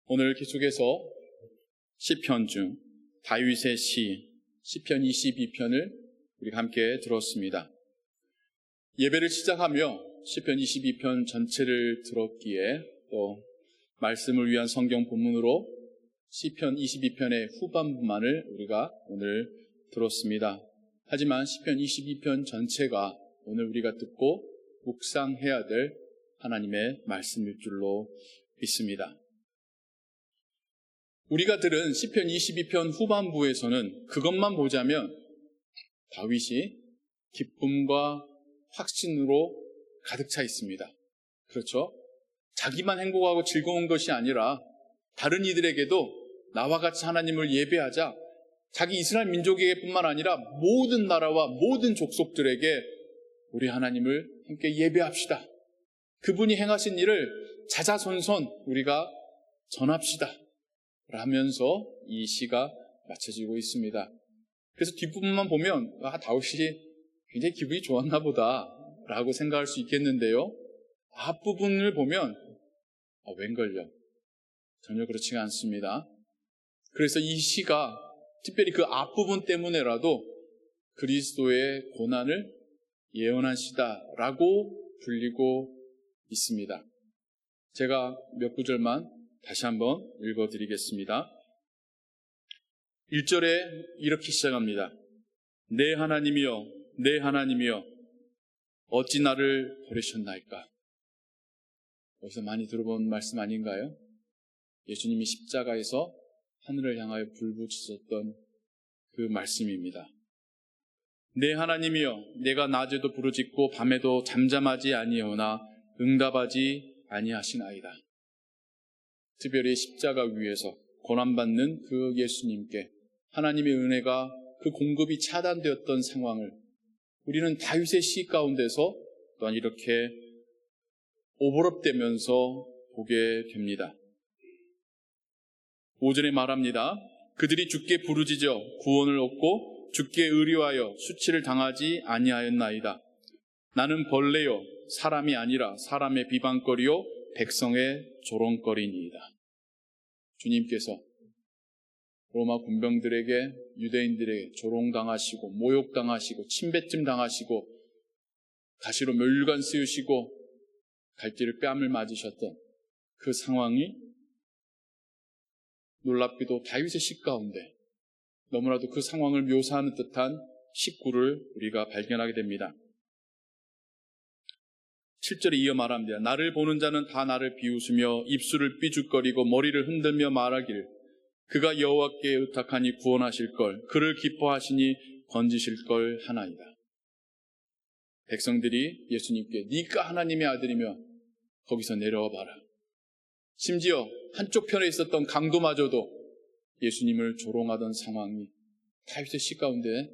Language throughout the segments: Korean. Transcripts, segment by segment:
오늘 계속해서 시편 중 다윗의 시편 22편을 우리가 함께 들었습니다. 예배를 시작하며 시편 22편 전체를 들었기에 또 말씀을 위한 성경 본문으로 시편 22편의 후반부만을 우리가 오늘 들었습니다. 하지만 시편 22편 전체가 오늘 우리가 듣고 묵상해야 될 하나님의 말씀일 줄로 믿습니다. 우리가 들은 시편 22편 후반부에서는 그것만 보자면 다윗이 기쁨과 확신으로 가득 차 있습니다. 그렇죠? 자기만 행복하고 즐거운 것이 아니라 다른 이들에게도 나와 같이 하나님을 예배하자, 자기 이스라엘 민족에게 뿐만 아니라 모든 나라와 모든 족속들에게 우리 하나님을 함께 예배합시다. 그분이 행하신 일을 자자손손 우리가 전합시다 라면서 이 시가 마쳐지고 있습니다. 그래서 뒷부분만 보면 다윗이 굉장히 기분이 좋았나 보다 라고 생각할 수 있겠는데요, 앞부분을 보면 웬걸요? 전혀 그렇지가 않습니다. 그래서 이 시가 특별히 그 앞부분 때문에라도 그리스도의 고난을 예언한 시다라고 불리고 있습니다. 제가 몇 구절만 다시 한번 읽어드리겠습니다. 1절에 이렇게 시작합니다. 내 하나님이여, 내 하나님이여, 어찌 나를 버리셨나이까? 여기서 많이 들어본 말씀 아닌가요? 예수님이 십자가에서 하늘을 향하여 불붙이셨던 그 말씀입니다. 내 하나님이여, 내가 낮에도 부르짖고 밤에도 잠잠하지 아니하오나 응답하지 아니하시나이다. 특별히 십자가 위에서 고난받는 그 예수님께 하나님의 은혜가 그 공급이 차단되었던 상황을 우리는 다윗의 시 가운데서 또한 이렇게 오버랩되면서 보게 됩니다. 5절에 말합니다. 그들이 주께 부르짖어 구원을 얻고 주께 의뢰하여 수치를 당하지 아니하였나이다. 나는 벌레요 사람이 아니라 사람의 비방거리요 백성의 조롱거리니이다. 주님께서 로마 군병들에게, 유대인들에게 조롱당하시고 모욕당하시고 침뱉음 당하시고 가시로 멸류관 씌우시고 갈대로 뺨을 맞으셨던 그 상황이 놀랍게도 다윗의 시 가운데 너무나도 그 상황을 묘사하는 듯한 식구를 우리가 발견하게 됩니다. 7절에 이어 말합니다. 나를 보는 자는 다 나를 비웃으며 입술을 삐죽거리고 머리를 흔들며 말하길 그가 여호와께 의탁하니 구원하실 걸, 그를 기뻐하시니 건지실 걸 하나이다. 백성들이 예수님께 네가 하나님의 아들이며 거기서 내려와 봐라. 심지어 한쪽 편에 있었던 강도마저도 예수님을 조롱하던 상황이 다윗의 시 가운데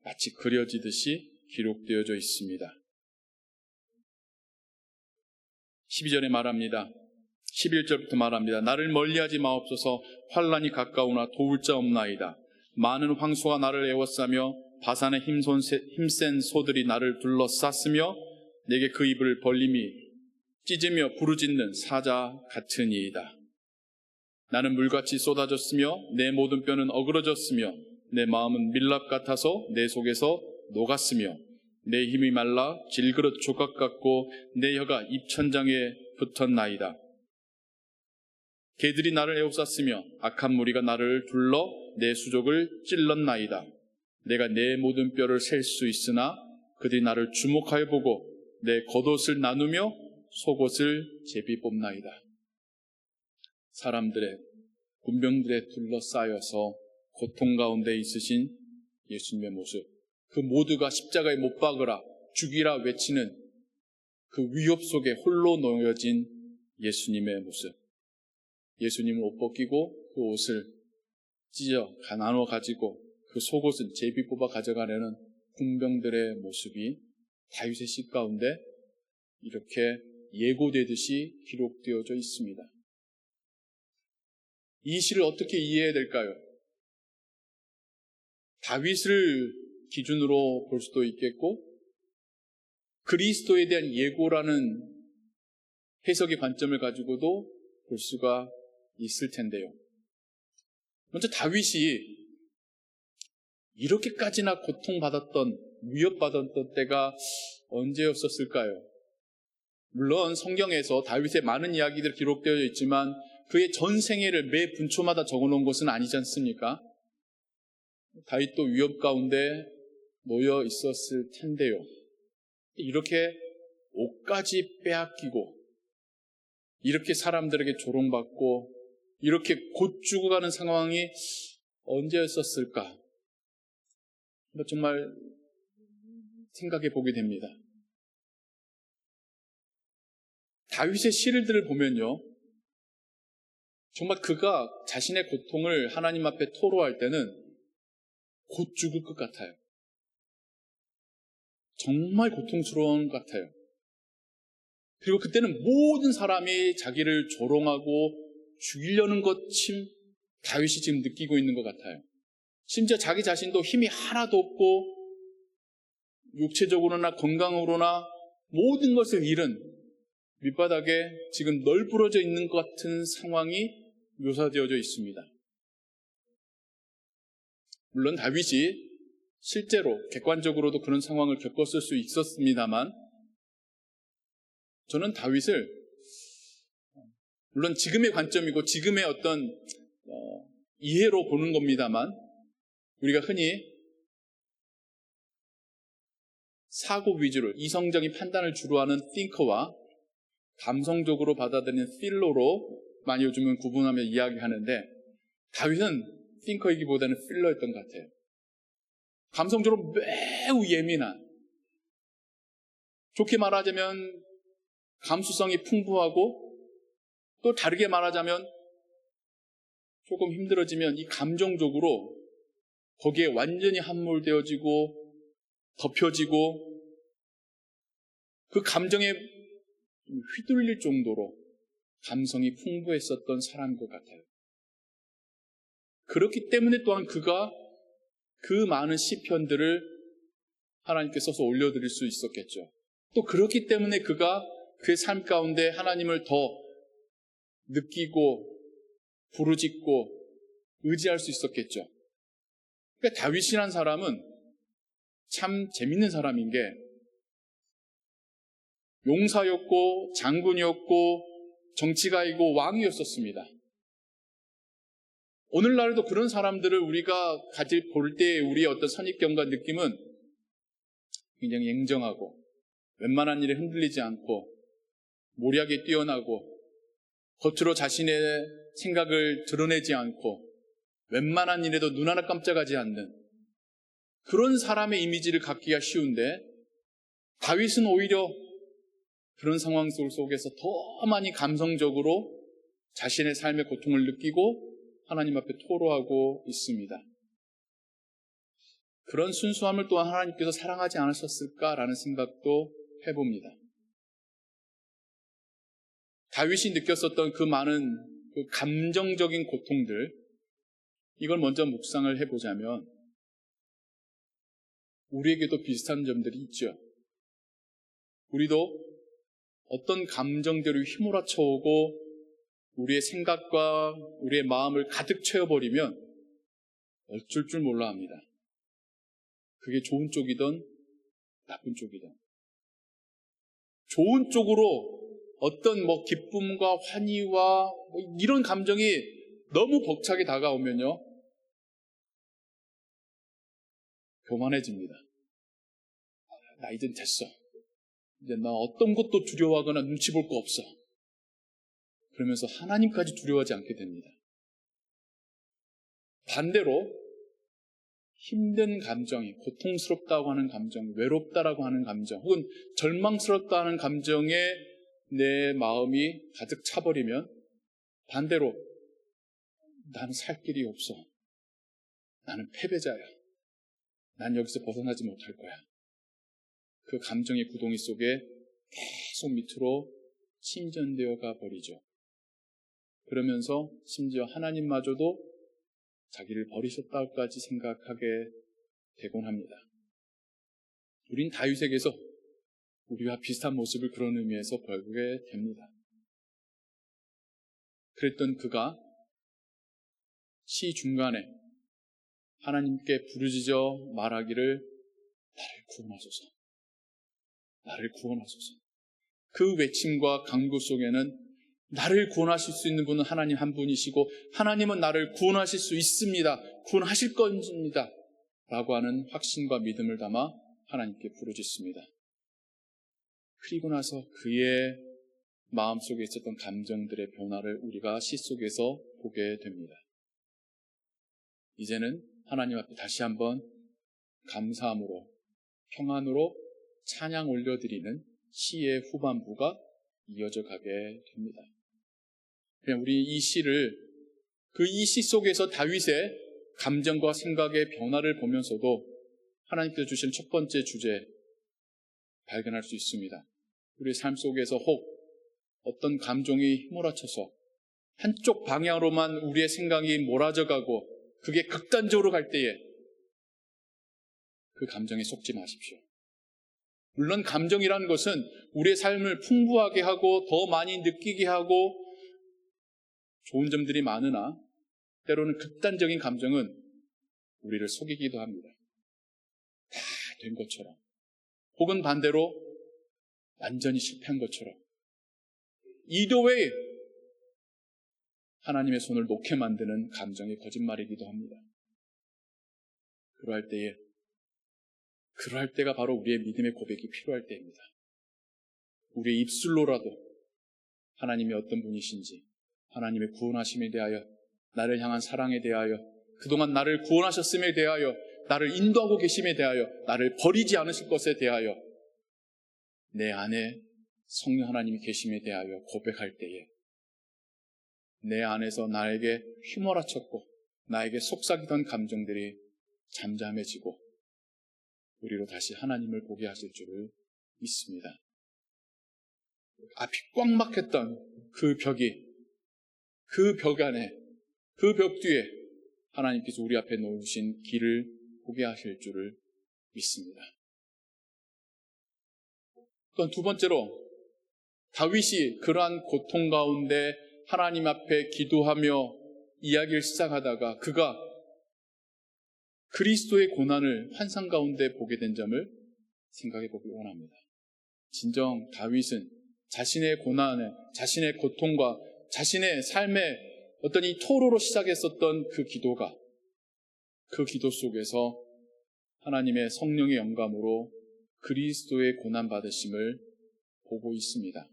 마치 그려지듯이 기록되어져 있습니다. 12절에 말합니다. 11절부터 말합니다. 나를 멀리하지 마옵소서. 환난이 가까우나 도울 자 없나이다. 많은 황소가 나를 에워싸며 바산의 힘센 소들이 나를 둘러쌌으며 내게 그 입을 벌림이 찢으며 부르짖는 사자 같으니이다. 나는 물같이 쏟아졌으며 내 모든 뼈는 어그러졌으며 내 마음은 밀랍 같아서 내 속에서 녹았으며 내 힘이 말라 질그릇 조각 같고 내 혀가 입천장에 붙었나이다. 개들이 나를 에워쌌으며 악한 무리가 나를 둘러 내 수족을 찔렀나이다. 내가 내 모든 뼈를 셀 수 있으나 그들이 나를 주목하여 보고 내 겉옷을 나누며 속옷을 제비 뽑나이다. 사람들의, 군병들에 둘러싸여서 고통 가운데 있으신 예수님의 모습, 그 모두가 십자가에 못 박으라, 죽이라 외치는 그 위협 속에 홀로 놓여진 예수님의 모습. 예수님은 옷 벗기고 그 옷을 찢어 나눠 가지고 그 속옷은 제비 뽑아 가져가려는 군병들의 모습이 다윗의 시 가운데 이렇게 예고되듯이 기록되어져 있습니다. 이 시를 어떻게 이해해야 될까요? 다윗을 기준으로 볼 수도 있겠고 그리스도에 대한 예고라는 해석의 관점을 가지고도 볼 수가 있을 텐데요. 먼저 다윗이 이렇게까지나 고통받았던, 위협받았던 때가 언제였었을까요? 물론 성경에서 다윗의 많은 이야기들이 기록되어 있지만 그의 전생애를 매 분초마다 적어놓은 것은 아니지 않습니까? 다윗도 위협 가운데 놓여 있었을 텐데요. 이렇게 옷까지 빼앗기고 이렇게 사람들에게 조롱받고 이렇게 곧 죽어가는 상황이 언제였었을까? 정말 생각해 보게 됩니다. 다윗의 시들을 보면요, 정말 그가 자신의 고통을 하나님 앞에 토로할 때는 곧 죽을 것 같아요. 정말 고통스러운 것 같아요. 그리고 그때는 모든 사람이 자기를 조롱하고 죽이려는 것쯤 다윗이 지금 느끼고 있는 것 같아요. 심지어 자기 자신도 힘이 하나도 없고 육체적으로나 건강으로나 모든 것을 잃은 밑바닥에 지금 널브러져 있는 것 같은 상황이 묘사되어져 있습니다. 물론 다윗이 실제로 객관적으로도 그런 상황을 겪었을 수 있었습니다만 저는 다윗을 물론 지금의 관점이고 지금의 어떤 이해로 보는 겁니다만 우리가 흔히 사고 위주로 이성적인 판단을 주로 하는 띵커와 감성적으로 받아들이는 필러로 많이 요즘은 구분하며 이야기하는데 다윗은 띵커이기보다는 필러였던 것 같아요. 감성적으로 매우 예민한, 좋게 말하자면 감수성이 풍부하고 또 다르게 말하자면 조금 힘들어지면 이 감정적으로 거기에 완전히 함몰되어지고 덮여지고 그 감정에 휘둘릴 정도로 감성이 풍부했었던 사람인 것 같아요. 그렇기 때문에 또한 그가 그 많은 시편들을 하나님께 써서 올려드릴 수 있었겠죠. 또 그렇기 때문에 그가 그의 삶 가운데 하나님을 더 느끼고 부르짖고 의지할 수 있었겠죠. 그러니까 다윗이라는 사람은 참 재밌는 사람인 게 용사였고 장군이었고 정치가이고 왕이었었습니다. 오늘날에도 그런 사람들을 우리가 볼 때 우리의 어떤 선입견과 느낌은 굉장히 냉정하고 웬만한 일에 흔들리지 않고 모략에 뛰어나고 겉으로 자신의 생각을 드러내지 않고 웬만한 일에도 눈 하나 깜짝하지 않는 그런 사람의 이미지를 갖기가 쉬운데 다윗은 오히려 그런 상황 속에서 더 많이 감성적으로 자신의 삶의 고통을 느끼고 하나님 앞에 토로하고 있습니다. 그런 순수함을 또한 하나님께서 사랑하지 않으셨을까라는 생각도 해봅니다. 다윗이 느꼈었던 그 많은 그 감정적인 고통들, 이걸 먼저 묵상을 해보자면 우리에게도 비슷한 점들이 있죠. 우리도 어떤 감정대로 휘몰아쳐 오고 우리의 생각과 우리의 마음을 가득 채워버리면 어쩔 줄 몰라 합니다. 그게 좋은 쪽이든 나쁜 쪽이든. 좋은 쪽으로 어떤 기쁨과 환희와 이런 감정이 너무 벅차게 다가오면요, 교만해집니다. 나 이젠 됐어. 이제 나 어떤 것도 두려워하거나 눈치 볼 거 없어. 그러면서 하나님까지 두려워하지 않게 됩니다. 반대로 힘든 감정이, 고통스럽다고 하는 감정, 외롭다라고 하는 감정, 혹은 절망스럽다 하는 감정에 내 마음이 가득 차버리면 반대로 나는 살 길이 없어. 나는 패배자야. 난 여기서 벗어나지 못할 거야. 그 감정의 구덩이 속에 계속 밑으로 침전되어 가버리죠. 그러면서 심지어 하나님마저도 자기를 버리셨다고까지 생각하게 되곤 합니다. 우린 다윗에게서 우리와 비슷한 모습을 그런 의미에서 보게 됩니다. 그랬던 그가 시 중간에 하나님께 부르짖어 말하기를 나를 구원하소서, 나를 구원하소서. 그 외침과 간구 속에는 나를 구원하실 수 있는 분은 하나님 한 분이시고 하나님은 나를 구원하실 수 있습니다, 구원하실 것입니다 라고 하는 확신과 믿음을 담아 하나님께 부르짖습니다. 그리고 나서 그의 마음속에 있었던 감정들의 변화를 우리가 시 속에서 보게 됩니다. 이제는 하나님 앞에 다시 한번 감사함으로, 평안으로 찬양 올려드리는 시의 후반부가 이어져 가게 됩니다. 그냥 우리 이 시를, 그 이 시 속에서 다윗의 감정과 생각의 변화를 보면서도 하나님께서 주신 첫 번째 주제 발견할 수 있습니다. 우리 삶 속에서 혹 어떤 감정이 휘몰아쳐서 한쪽 방향으로만 우리의 생각이 몰아져 가고 그게 극단적으로 갈 때에 그 감정에 속지 마십시오. 물론 감정이라는 것은 우리의 삶을 풍부하게 하고 더 많이 느끼게 하고 좋은 점들이 많으나 때로는 극단적인 감정은 우리를 속이기도 합니다. 다 된 것처럼, 혹은 반대로 완전히 실패한 것처럼, either way 하나님의 손을 놓게 만드는 감정의 거짓말이기도 합니다. 그러할 때가 바로 우리의 믿음의 고백이 필요할 때입니다. 우리의 입술로라도 하나님이 어떤 분이신지, 하나님의 구원하심에 대하여, 나를 향한 사랑에 대하여, 그동안 나를 구원하셨음에 대하여, 나를 인도하고 계심에 대하여, 나를 버리지 않으실 것에 대하여, 내 안에 성령 하나님이 계심에 대하여 고백할 때에 내 안에서 나에게 휘몰아쳤고 나에게 속삭이던 감정들이 잠잠해지고 우리로 다시 하나님을 보게 하실 줄을 믿습니다. 앞이 꽉 막혔던 그 벽이, 그 벽 안에, 그 벽 뒤에 하나님께서 우리 앞에 놓으신 길을 보게 하실 줄을 믿습니다. 또한 두 번째로, 다윗이 그러한 고통 가운데 하나님 앞에 기도하며 이야기를 시작하다가 그가 그리스도의 고난을 환상 가운데 보게 된 점을 생각해 보기 원합니다. 진정 다윗은 자신의 고난에, 자신의 고통과 자신의 삶의 어떤 이 토로로 시작했었던 그 기도가, 그 기도 속에서 하나님의 성령의 영감으로 그리스도의 고난받으심을 보고 있습니다.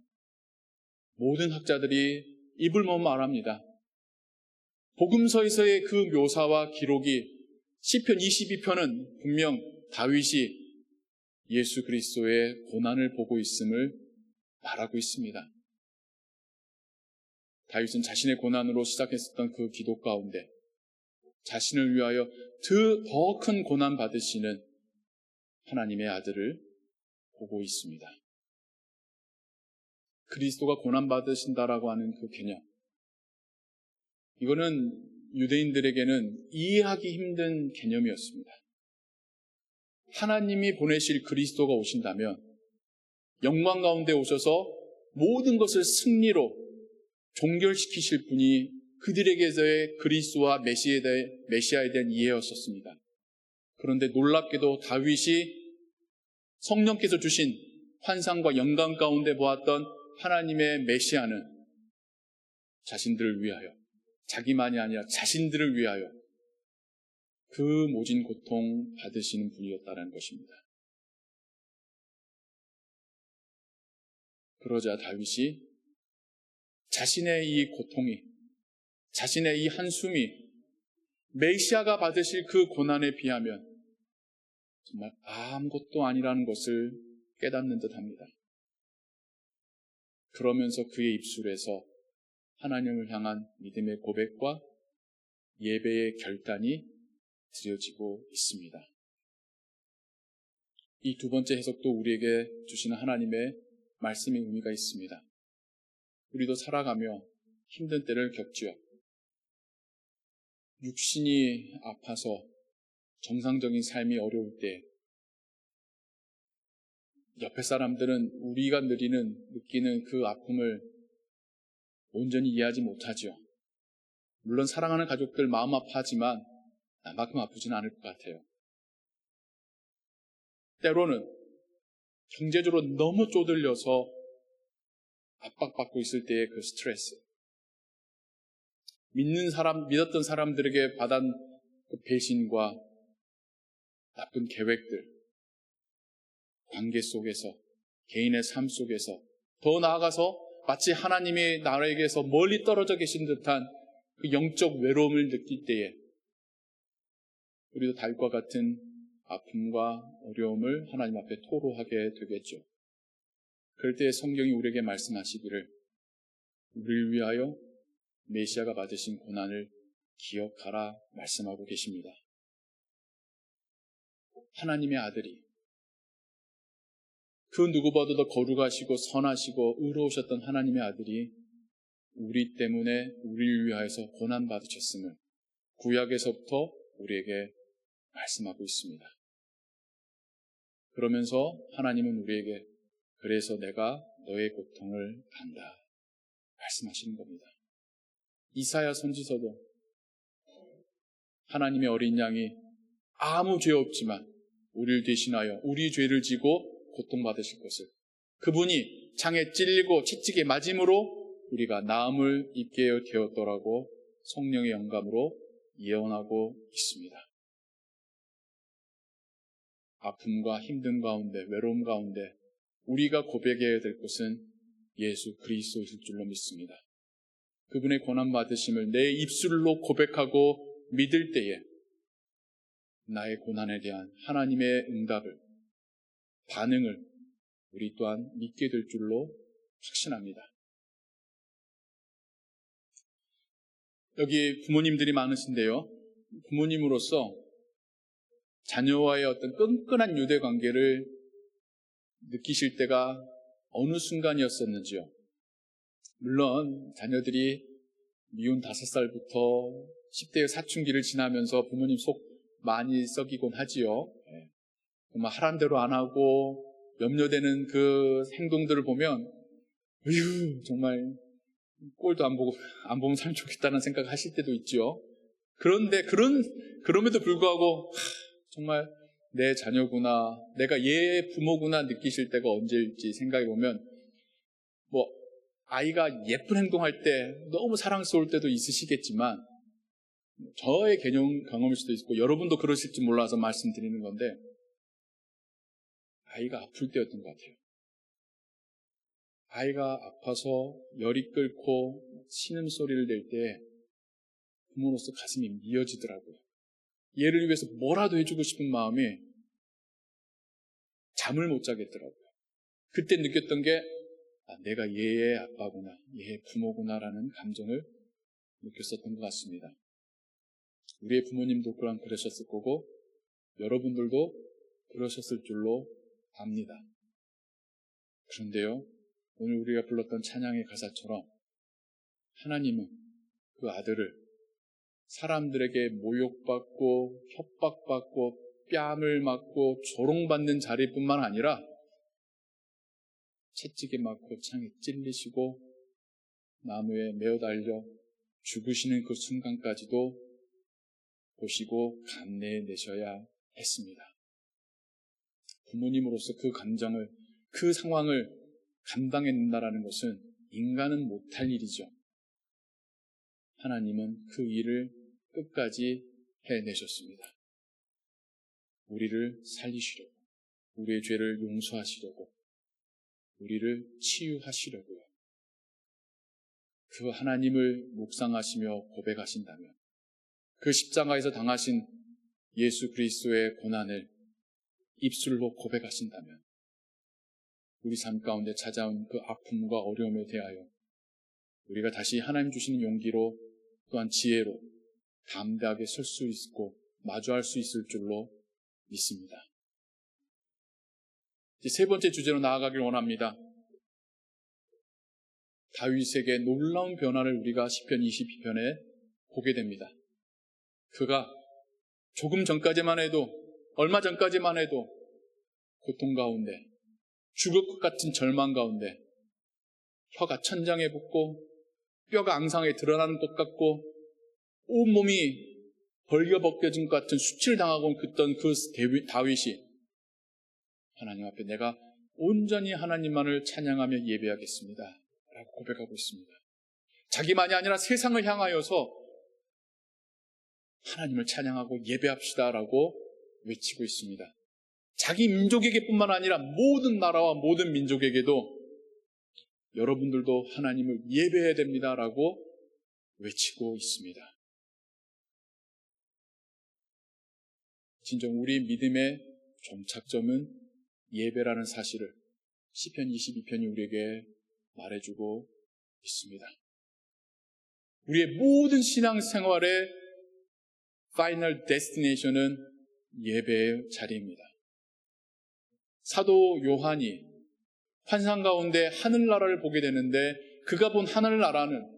모든 학자들이 입을 모아 말합니다. 복음서에서의 그 묘사와 기록이 시편 22편은 분명 다윗이 예수 그리스도의 고난을 보고 있음을 말하고 있습니다. 다윗은 자신의 고난으로 시작했었던 그 기도 가운데 자신을 위하여 더 큰 고난 받으시는 하나님의 아들을 보고 있습니다. 그리스도가 고난 받으신다라고 하는 그 개념, 이거는 유대인들에게는 이해하기 힘든 개념이었습니다. 하나님이 보내실 그리스도가 오신다면 영광 가운데 오셔서 모든 것을 승리로 종결시키실 분이 그들에게서의 그리스도와 메시아에 대한 이해였었습니다. 그런데 놀랍게도 다윗이 성령께서 주신 환상과 영감 가운데 보았던 하나님의 메시아는 자신들을 위하여, 자기만이 아니라 자신들을 위하여 그 모진 고통 받으시는 분이었다는 것입니다. 그러자 다윗이 자신의 이 고통이, 자신의 이 한숨이 메시아가 받으실 그 고난에 비하면 정말 아무것도 아니라는 것을 깨닫는 듯합니다. 그러면서 그의 입술에서 하나님을 향한 믿음의 고백과 예배의 결단이 드려지고 있습니다. 이 두 번째 해석도 우리에게 주시는 하나님의 말씀의 의미가 있습니다. 우리도 살아가며 힘든 때를 겪지요. 육신이 아파서 정상적인 삶이 어려울 때 옆에 사람들은 우리가 느끼는 그 아픔을 온전히 이해하지 못하죠. 물론 사랑하는 가족들 마음 아파하지만 나만큼 아프지는 않을 것 같아요. 때로는 경제적으로 너무 쪼들려서 압박받고 있을 때의 그 스트레스, 믿었던 사람들에게 받은 그 배신과 나쁜 계획들, 관계 속에서, 개인의 삶 속에서, 더 나아가서 마치 하나님이 나에게서 멀리 떨어져 계신 듯한 그 영적 외로움을 느낄 때에 우리도 다윗과 같은 아픔과 어려움을 하나님 앞에 토로하게 되겠죠. 그럴 때 성경이 우리에게 말씀하시기를 우리를 위하여 메시아가 받으신 고난을 기억하라 말씀하고 계십니다. 하나님의 아들이 그 누구보다도 거룩하시고 선하시고 의로우셨던 하나님의 아들이 우리 때문에 우리를 위하여서 고난받으셨음을 구약에서부터 우리에게 말씀하고 있습니다. 그러면서 하나님은 우리에게 그래서 내가 너의 고통을 안다 말씀하시는 겁니다. 이사야 선지서도 하나님의 어린 양이 아무 죄 없지만 우리를 대신하여 우리 죄를 지고 고통받으실 것을, 그분이 창에 찔리고 채찍에 맞음으로 우리가 나음을 입게 되었더라고 성령의 영감으로 예언하고 있습니다. 아픔과 힘든 가운데, 외로움 가운데 우리가 고백해야 될 것은 예수 그리스도일 줄로 믿습니다. 그분의 고난받으심을 내 입술로 고백하고 믿을 때에 나의 고난에 대한 하나님의 응답을, 반응을 우리 또한 믿게 될 줄로 확신합니다. 여기 부모님들이 많으신데요. 부모님으로서 자녀와의 어떤 끈끈한 유대 관계를 느끼실 때가 어느 순간이었었는지요. 물론 자녀들이 미운 5살부터 10대의 사춘기를 지나면서 부모님 속 많이 썩이곤 하지요. 하란 대로 안 하고 염려되는 그 행동들을 보면 정말 꼴도 안 보면 참 좋겠다는 생각 하실 때도 있죠. 그런데 그럼에도 불구하고 정말 내 자녀구나, 내가 얘의 부모구나 느끼실 때가 언제일지 생각해 보면 아이가 예쁜 행동할 때 너무 사랑스러울 때도 있으시겠지만 저의 경험일 수도 있고 여러분도 그러실지 몰라서 말씀드리는 건데 아이가 아플 때였던 것 같아요. 아이가 아파서 열이 끓고 신음소리를 낼 때 부모로서 가슴이 미어지더라고요. 얘를 위해서 뭐라도 해주고 싶은 마음이 잠을 못 자겠더라고요. 그때 느꼈던 게 내가 얘의 아빠구나, 얘의 부모구나라는 감정을 느꼈었던 것 같습니다. 우리의 부모님도 그러셨을 거고 여러분들도 그러셨을 줄로 압니다. 그런데요, 오늘 우리가 불렀던 찬양의 가사처럼 하나님은 그 아들을 사람들에게 모욕받고 협박받고 뺨을 맞고 조롱받는 자리뿐만 아니라 채찍에 맞고 창에 찔리시고 나무에 매어 달려 죽으시는 그 순간까지도 보시고 감내내셔야 했습니다. 부모님으로서 그 감정을, 그 상황을 감당해낸다라는 것은 인간은 못할 일이죠. 하나님은 그 일을 끝까지 해내셨습니다. 우리를 살리시려고, 우리의 죄를 용서하시려고, 우리를 치유하시려고요. 그 하나님을 묵상하시며 고백하신다면, 그 십자가에서 당하신 예수 그리스도의 고난을 입술로 고백하신다면, 우리 삶 가운데 찾아온 그 아픔과 어려움에 대하여 우리가 다시 하나님 주시는 용기로 또한 지혜로 담대하게 설 수 있고 마주할 수 있을 줄로 믿습니다. 이제 세 번째 주제로 나아가길 원합니다. 다윗에게 놀라운 변화를 우리가 시편 22편에 보게 됩니다. 그가 조금 전까지만 해도, 얼마 전까지만 해도 고통 가운데, 죽을 것 같은 절망 가운데 혀가 천장에 붙고 뼈가 앙상하게 드러나는 것 같고 온몸이 벌겨벗겨진 것 같은 수치를 당하고 있던 그 다윗이 하나님 앞에 내가 온전히 하나님만을 찬양하며 예배하겠습니다 라고 고백하고 있습니다. 자기만이 아니라 세상을 향하여서 하나님을 찬양하고 예배합시다라고 외치고 있습니다. 자기 민족에게뿐만 아니라 모든 나라와 모든 민족에게도 여러분들도 하나님을 예배해야 됩니다라고 외치고 있습니다. 진정 우리 믿음의 종착점은 예배라는 사실을 시편 22편이 우리에게 말해주고 있습니다. 우리의 모든 신앙생활의 파이널 데스티네이션은 예배의 자리입니다. 사도 요한이 환상 가운데 하늘나라를 보게 되는데 그가 본 하늘나라는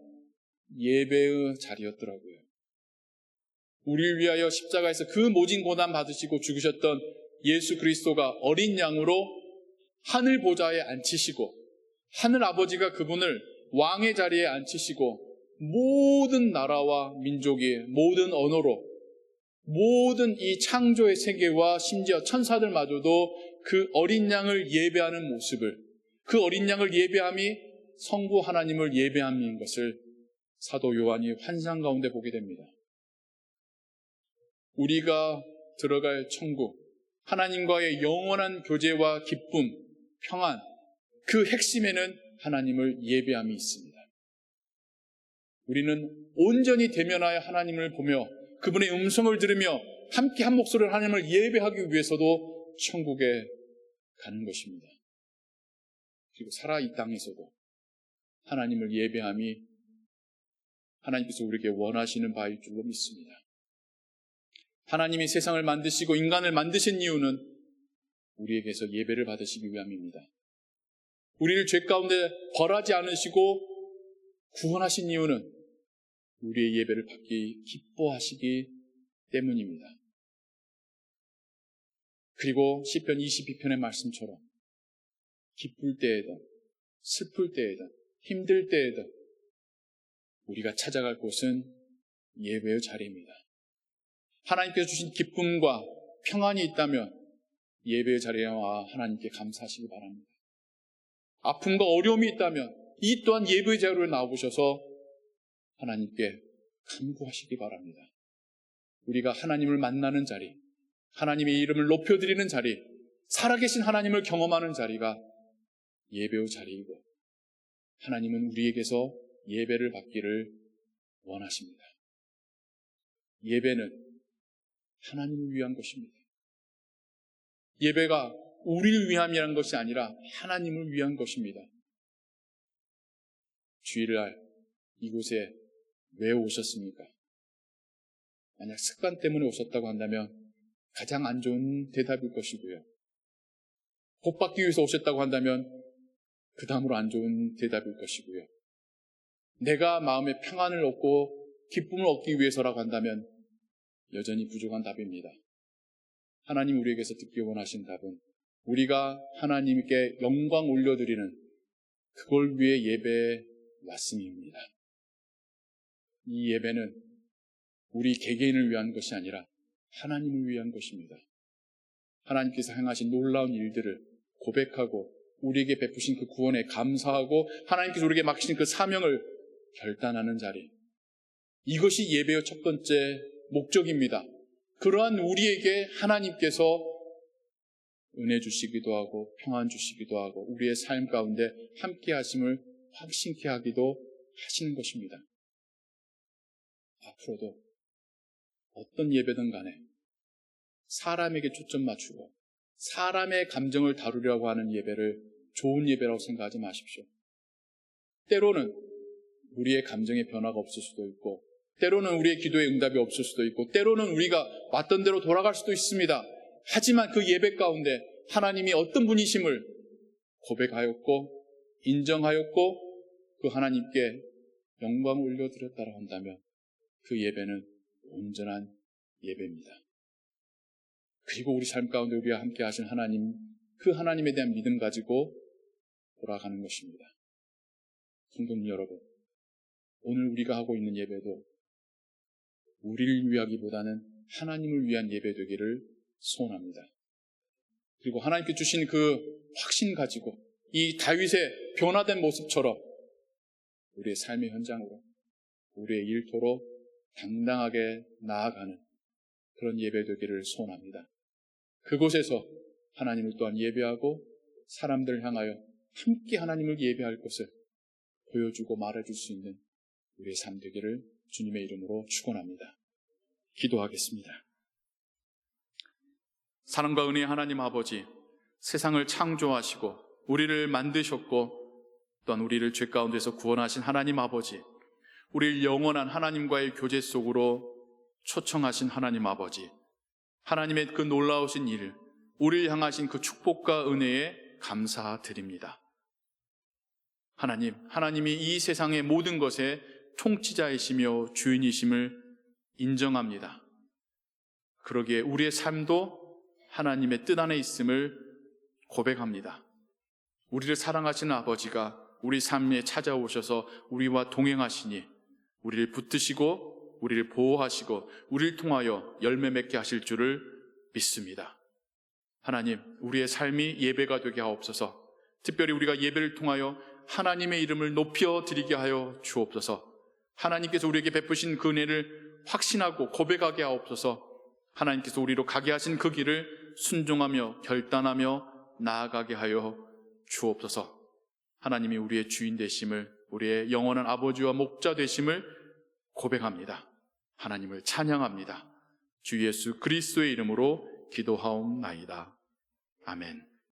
예배의 자리였더라고요. 우리를 위하여 십자가에서 그 모진 고난 받으시고 죽으셨던 예수 그리스도가 어린 양으로 하늘 보좌에 앉히시고 하늘 아버지가 그분을 왕의 자리에 앉히시고 모든 나라와 민족이 모든 언어로 모든 이 창조의 세계와 심지어 천사들마저도 그 어린 양을 예배하는 모습을, 그 어린 양을 예배함이 성부 하나님을 예배함인 것을 사도 요한이 환상 가운데 보게 됩니다. 우리가 들어갈 천국, 하나님과의 영원한 교제와 기쁨, 평안, 그 핵심에는 하나님을 예배함이 있습니다. 우리는 온전히 대면하여 하나님을 보며 그분의 음성을 들으며 함께 한 목소리로 하나님을 예배하기 위해서도 천국에 가는 것입니다. 그리고 살아 이 땅에서도 하나님을 예배함이 하나님께서 우리에게 원하시는 바일 줄로 믿습니다. 하나님이 세상을 만드시고 인간을 만드신 이유는 우리에게서 예배를 받으시기 위함입니다. 우리를 죄 가운데 벌하지 않으시고 구원하신 이유는 우리의 예배를 받기 기뻐하시기 때문입니다. 그리고 시편 22편의 말씀처럼 기쁠 때에든 슬플 때에든 힘들 때에든 우리가 찾아갈 곳은 예배의 자리입니다. 하나님께서 주신 기쁨과 평안이 있다면 예배의 자리에 와 하나님께 감사하시기 바랍니다. 아픔과 어려움이 있다면 이 또한 예배의 자리로 나오셔서 하나님께 간구하시기 바랍니다. 우리가 하나님을 만나는 자리, 하나님의 이름을 높여드리는 자리, 살아계신 하나님을 경험하는 자리가 예배의 자리이고 하나님은 우리에게서 예배를 받기를 원하십니다. 예배는 하나님을 위한 것입니다. 예배가 우리를 위함이라는 것이 아니라 하나님을 위한 것입니다. 주일날 이곳에 왜 오셨습니까? 만약 습관 때문에 오셨다고 한다면 가장 안 좋은 대답일 것이고요. 복 받기 위해서 오셨다고 한다면 그 다음으로 안 좋은 대답일 것이고요. 내가 마음의 평안을 얻고 기쁨을 얻기 위해서라고 한다면 여전히 부족한 답입니다. 하나님 우리에게서 듣기 원하신 답은 우리가 하나님께 영광 올려드리는 그걸 위해 예배에 왔음입니다. 이 예배는 우리 개개인을 위한 것이 아니라 하나님을 위한 것입니다. 하나님께서 행하신 놀라운 일들을 고백하고 우리에게 베푸신 그 구원에 감사하고 하나님께서 우리에게 맡기신 그 사명을 결단하는 자리, 이것이 예배의 첫 번째 목적입니다. 그러한 우리에게 하나님께서 은혜 주시기도 하고 평안 주시기도 하고 우리의 삶 가운데 함께 하심을 확신케 하기도 하시는 것입니다. 앞으로도 어떤 예배든 간에 사람에게 초점 맞추고 사람의 감정을 다루려고 하는 예배를 좋은 예배라고 생각하지 마십시오. 때로는 우리의 감정의 변화가 없을 수도 있고 때로는 우리의 기도의 응답이 없을 수도 있고 때로는 우리가 왔던 대로 돌아갈 수도 있습니다. 하지만 그 예배 가운데 하나님이 어떤 분이심을 고백하였고 인정하였고 그 하나님께 영광을 올려드렸다고 한다면 그 예배는 온전한 예배입니다. 그리고 우리 삶 가운데 우리와 함께 하신 하나님, 그 하나님에 대한 믿음 가지고 돌아가는 것입니다. 성도님 여러분, 오늘 우리가 하고 있는 예배도 우리를 위하기보다는 하나님을 위한 예배 되기를 소원합니다. 그리고 하나님께 주신 그 확신 가지고 이 다윗의 변화된 모습처럼 우리의 삶의 현장으로, 우리의 일터로 당당하게 나아가는 그런 예배 되기를 소원합니다. 그곳에서 하나님을 또한 예배하고 사람들을 향하여 함께 하나님을 예배할 것을 보여주고 말해줄 수 있는 우리의 삶 되기를 주님의 이름으로 축원합니다. 기도하겠습니다. 사랑과 은혜의 하나님 아버지, 세상을 창조하시고 우리를 만드셨고 또한 우리를 죄 가운데서 구원하신 하나님 아버지, 우리를 영원한 하나님과의 교제 속으로 초청하신 하나님 아버지, 하나님의 그 놀라우신 일, 우리를 향하신 그 축복과 은혜에 감사드립니다. 하나님이 이 세상의 모든 것의 통치자이시며 주인이심을 인정합니다. 그러기에 우리의 삶도 하나님의 뜻 안에 있음을 고백합니다. 우리를 사랑하시는 아버지가 우리 삶에 찾아오셔서 우리와 동행하시니 우리를 붙드시고 우리를 보호하시고 우리를 통하여 열매 맺게 하실 줄을 믿습니다. 하나님, 우리의 삶이 예배가 되게 하옵소서. 특별히 우리가 예배를 통하여 하나님의 이름을 높여 드리게 하여 주옵소서. 하나님께서 우리에게 베푸신 그 은혜를 확신하고 고백하게 하옵소서. 하나님께서 우리로 가게 하신 그 길을 순종하며 결단하며 나아가게 하여 주옵소서. 하나님이 우리의 주인 되심을, 우리의 영원한 아버지와 목자 되심을 고백합니다. 하나님을 찬양합니다. 주 예수 그리스도의 이름으로 기도하옵나이다. 아멘.